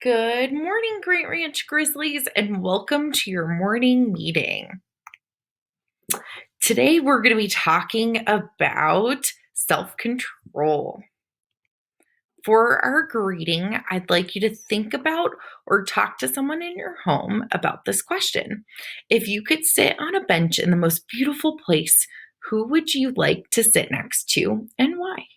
Good morning, Grant Ranch Grizzlies, and welcome to your morning meeting. Today, we're going to be talking about self control. For our greeting, I'd like you to think about or talk to someone in your home about this question. If you could sit on a bench in the most beautiful place, who would you like to sit next to and why?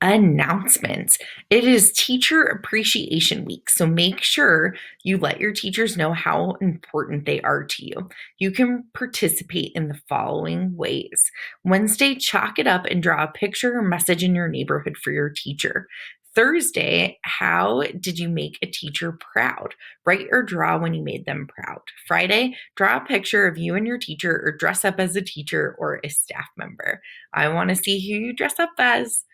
Announcements. It is Teacher Appreciation Week, so make sure you let your teachers know how important they are to you. You can participate in the following ways. Wednesday, chalk it up and draw a picture or message in your neighborhood for your teacher. Thursday, how did you make a teacher proud? Write or draw when you made them proud. Friday, draw a picture of you and your teacher or dress up as a teacher or a staff member. I want to see who you dress up as.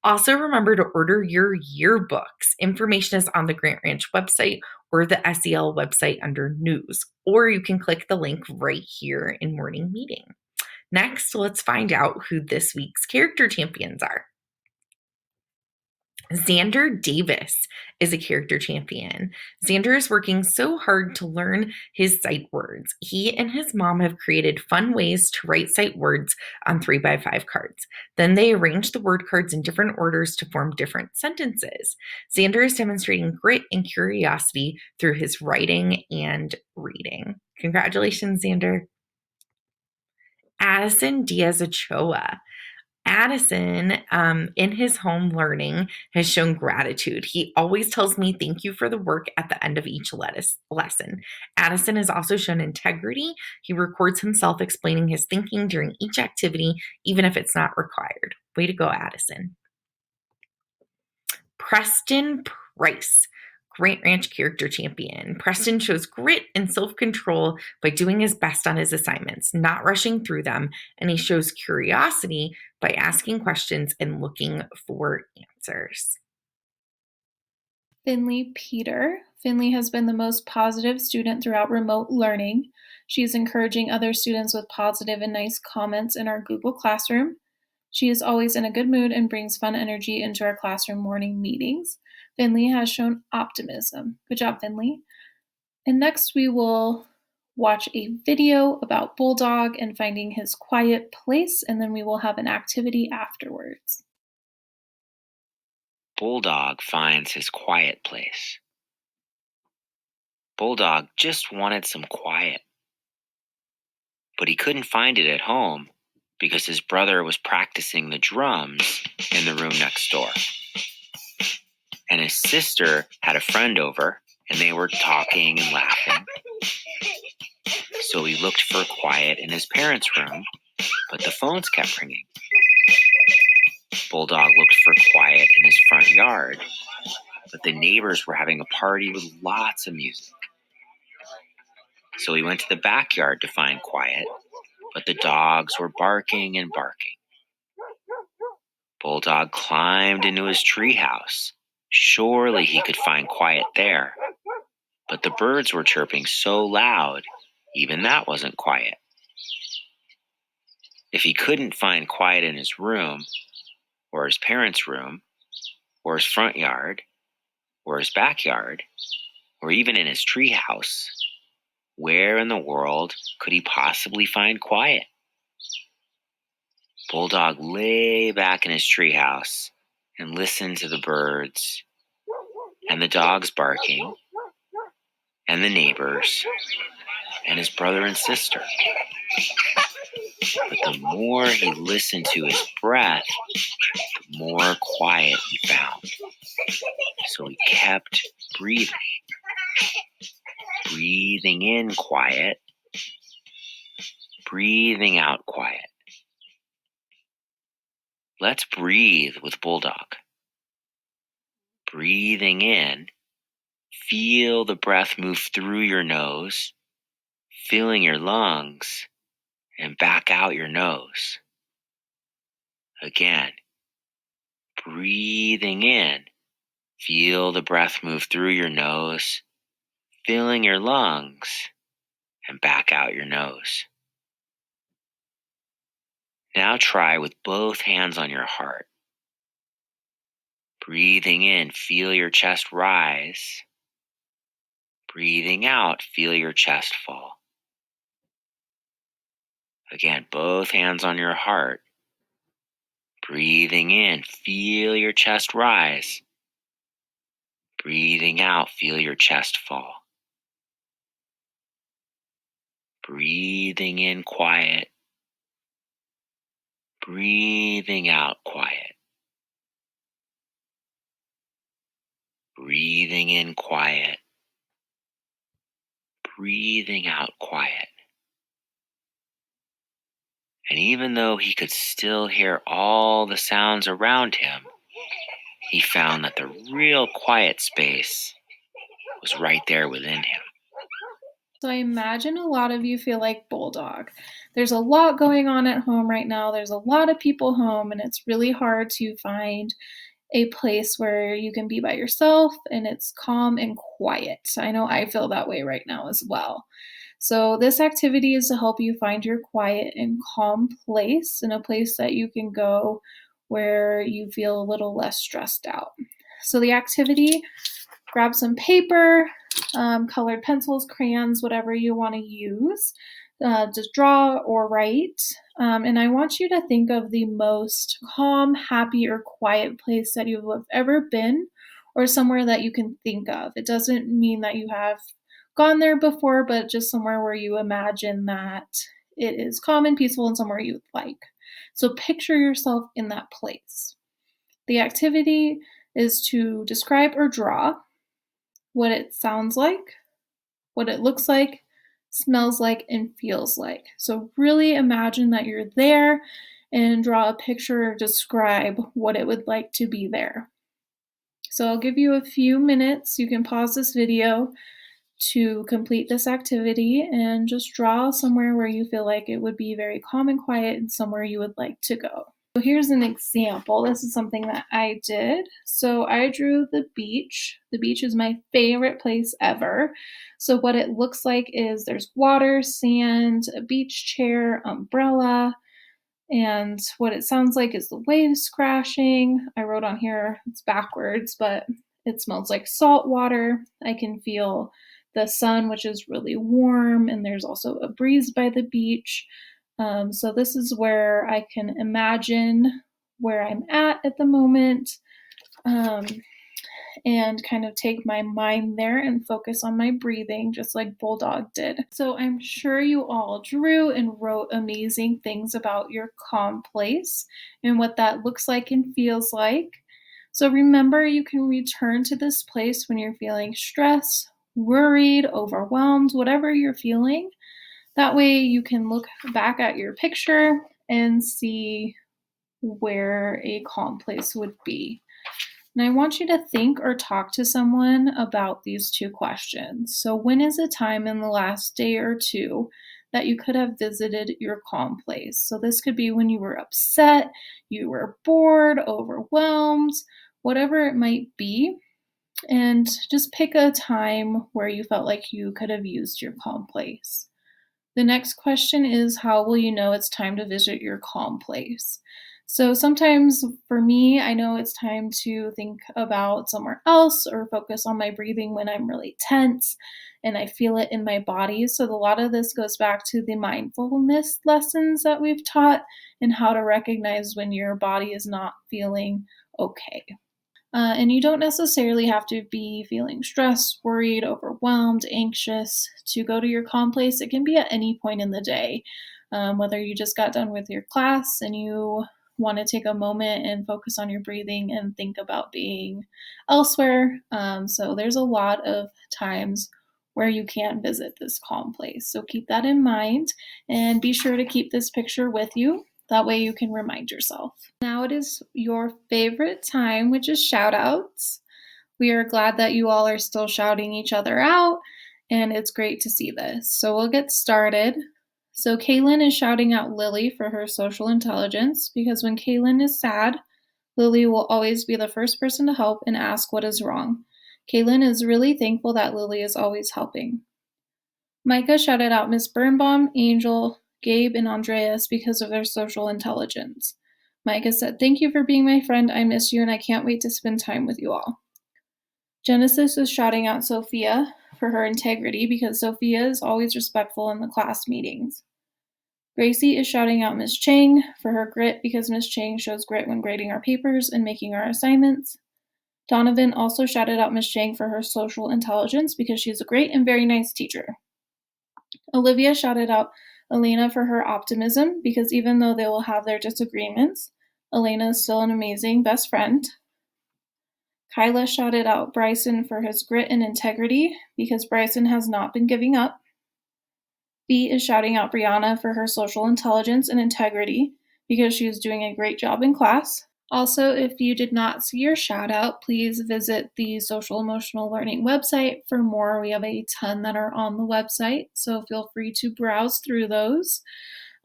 Also, remember to order your yearbooks. Information is on the Grant Ranch website or the SEL website under news, or you can click the link right here in morning meeting. Next, let's find out who this week's character champions are. Xander Davis is a character champion. Xander is working so hard to learn his sight words. He and his mom have created fun ways to write sight words on 3x5 cards. Then they arrange the word cards in different orders to form different sentences. Xander is demonstrating grit and curiosity through his writing and reading. Congratulations, Xander. Addison Diaz Ochoa. Addison, in his home learning, has shown gratitude. He always tells me thank you for the work at the end of each lesson. Addison has also shown integrity. He records himself explaining his thinking during each activity, even if it's not required. Way to go, Addison. Preston Price, Grant Ranch character champion. Preston shows grit and self-control by doing his best on his assignments, not rushing through them, and he shows curiosity by asking questions and looking for answers. Finley Peter. Finley has been the most positive student throughout remote learning. She is encouraging other students with positive and nice comments in our Google Classroom. She is always in a good mood and brings fun energy into our classroom morning meetings. Finley has shown optimism. Good job, Finley. And next we will watch a video about Bulldog and finding his quiet place, and then we will have an activity afterwards. Bulldog finds his quiet place. Bulldog just wanted some quiet, but he couldn't find it at home because his brother was practicing the drums in the room next door. And his sister had a friend over, and they were talking and laughing. So he looked for quiet in his parents' room, but the phones kept ringing. Bulldog looked for quiet in his front yard, but the neighbors were having a party with lots of music. So he went to the backyard to find quiet, but the dogs were barking and barking. Bulldog climbed into his treehouse. Surely he could find quiet there, but the birds were chirping so loud, even that wasn't quiet. If he couldn't find quiet in his room, or his parents' room, or his front yard, or his backyard, or even in his treehouse, where in the world could he possibly find quiet? Bulldog lay back in his treehouse and listened to the birds and the dogs barking and the neighbors and his brother and sister. But the more he listened to his breath, the more quiet he found. So he kept breathing. Breathing in quiet, breathing out quiet. Let's breathe with Bulldog. Breathing in, feel the breath move through your nose, filling your lungs, and back out your nose. Again, breathing in, feel the breath move through your nose, filling your lungs, and back out your nose. Now try with both hands on your heart. Breathing in, feel your chest rise. Breathing out, feel your chest fall. Again, both hands on your heart. Breathing in, feel your chest rise. Breathing out, feel your chest fall. Breathing in, quiet. Breathing out, quiet. Breathing in, quiet. Breathing out, quiet. And even though he could still hear all the sounds around him, he found that the real quiet space was right there within him. So I imagine a lot of you feel like Bulldog. There's a lot going on at home right now. There's a lot of people home, and it's really hard to find a place where you can be by yourself and it's calm and quiet. I know I feel that way right now as well. So, this activity is to help you find your quiet and calm place and a place that you can go where you feel a little less stressed out. So, the activity, grab some paper, colored pencils, crayons, whatever you want to use to draw or write. And I want you to think of the most calm, happy, or quiet place that you have ever been or somewhere that you can think of. It doesn't mean that you have gone there before, but just somewhere where you imagine that it is calm and peaceful and somewhere you would like. So picture yourself in that place. The activity is to describe or draw what it sounds like, what it looks like, smells like, and feels like. So, really imagine that you're there and draw a picture or describe what it would like to be there. So, I'll give you a few minutes. You can pause this video to complete this activity and just draw somewhere where you feel like it would be very calm and quiet and somewhere you would like to go. So here's an example. This is something that I did. So I drew the beach. The beach is my favorite place ever. So what it looks like is there's water, sand, a beach chair, umbrella, and what it sounds like is the waves crashing. I wrote on here, it's backwards, but it smells like salt water. I can feel the sun, which is really warm, and there's also a breeze by the beach. So this is where I can imagine where I'm at the moment. And kind of take my mind there and focus on my breathing, just like Bulldog did. So I'm sure you all drew and wrote amazing things about your calm place and what that looks like and feels like. So remember, you can return to this place when you're feeling stressed, worried, overwhelmed, whatever you're feeling. That way you can look back at your picture and see where a calm place would be. And I want you to think or talk to someone about these two questions. So, when is a time in the last day or two that you could have visited your calm place? So, this could be when you were upset, you were bored, overwhelmed, whatever it might be. And just pick a time where you felt like you could have used your calm place. The next question is, how will you know it's time to visit your calm place? So sometimes for me, I know it's time to think about somewhere else or focus on my breathing when I'm really tense and I feel it in my body. So a lot of this goes back to the mindfulness lessons that we've taught and how to recognize when your body is not feeling okay. And you don't necessarily have to be feeling stressed, worried, overwhelmed, anxious to go to your calm place. It can be at any point in the day, whether you just got done with your class and you want to take a moment and focus on your breathing and think about being elsewhere. So there's a lot of times where you can visit this calm place. So keep that in mind and be sure to keep this picture with you. That way you can remind yourself. Now it is your favorite time, which is shout outs. We are glad that you all are still shouting each other out, and it's great to see this. So we'll get started. So Kaylin is shouting out Lily for her social intelligence because when Kaylin is sad, Lily will always be the first person to help and ask what is wrong. Kaylin is really thankful that Lily is always helping. Micah shouted out Miss Birnbaum, Angel, Gabe, and Andreas because of their social intelligence. Micah said, "Thank you for being my friend. I miss you and I can't wait to spend time with you all." Genesis was shouting out Sophia for her integrity because Sophia is always respectful in the class meetings. Gracie is shouting out Miss Chang for her grit because Miss Chang shows grit when grading our papers and making our assignments. Donovan also shouted out Miss Chang for her social intelligence because she's a great and very nice teacher. Olivia shouted out Elena for her optimism because even though they will have their disagreements, Elena is still an amazing best friend. Kyla shouted out Bryson for his grit and integrity because Bryson has not been giving up. B is shouting out Brianna for her social intelligence and integrity because she is doing a great job in class. Also, if you did not see your shout out, please visit the Social Emotional Learning website for more. We have a ton that are on the website, so feel free to browse through those.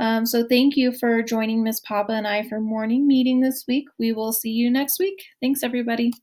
So thank you for joining Miss Papa and I for morning meeting this week. We will see you next week. Thanks, everybody.